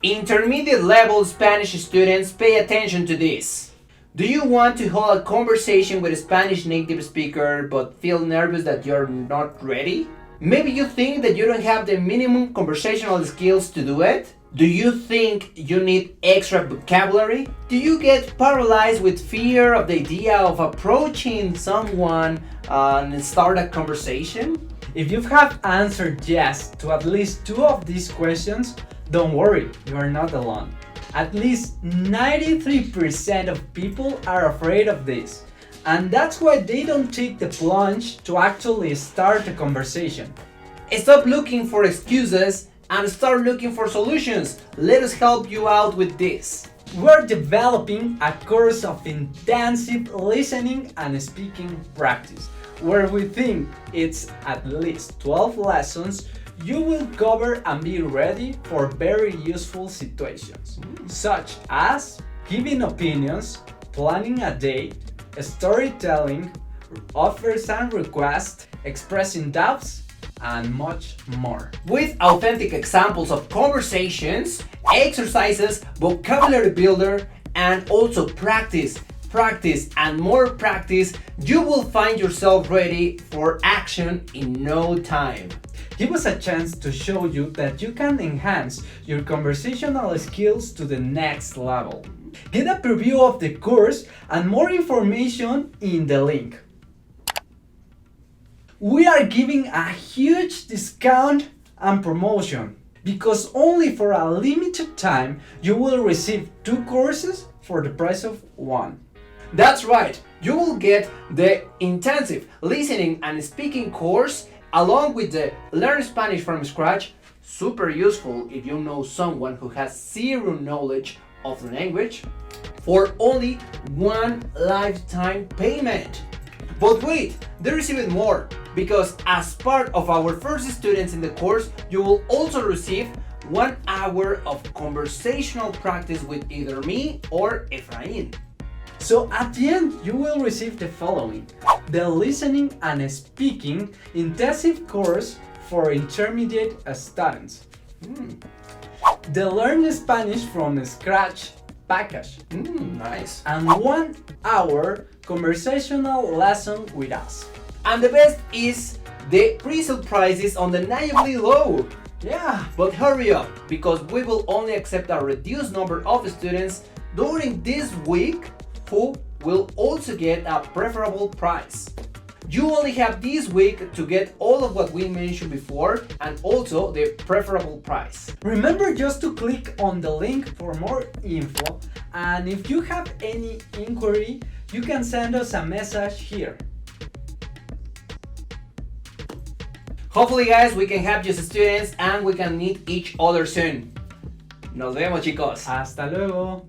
Intermediate level Spanish students, pay attention to this. Do you want to hold a conversation with a Spanish native speaker but feel nervous that you're not ready? Maybe you think that you don't have the minimum conversational skills to do it? Do you think you need extra vocabulary? Do you get paralyzed with fear of the idea of approaching someone and start a conversation? If you have answered yes to at least two of these questions, don't worry, you are not alone. At least 93% of people are afraid of this, and that's why they don't take the plunge to actually start a conversation. Stop looking for excuses and start looking for solutions. Let us help you out with this. We're developing a course of intensive listening and speaking practice, where we think it's at least 12 lessons you will cover and be ready for very useful situations, such as giving opinions, planning a date, storytelling, offers and requests, expressing doubts, and much more. With authentic examples of conversations, exercises, vocabulary builder, and also practice, and more practice, you will find yourself ready for action in no time. Give us a chance to show you that you can enhance your conversational skills to the next level. Get a preview of the course and more information in the link. We are giving a huge discount and promotion because only for a limited time you will receive 2 courses for the price of 1. That's right, you will get the intensive listening and speaking course along with the Learn Spanish from Scratch, super useful if you know someone who has zero knowledge of the language, for only 1 lifetime payment. But wait, there is even more, because as part of our first students in the course, you will also receive 1 hour of conversational practice with either me or Efrain. So at the end, you will receive the following: the listening and speaking intensive course for intermediate students, the Learn Spanish from Scratch package, Nice. and 1 hour conversational lesson with us. And the best is the pre-sale prices undeniably low. Yeah, But hurry up, because we will only accept a reduced number of students during this week who will also get a preferable price. You only have this week to get all of what we mentioned before and also the preferable price. remember just to click on the link for more info, and if you have any inquiry, you can send us a message here. Hopefully guys, we can help you as students and we can meet each other soon. Nos vemos chicos. Hasta luego.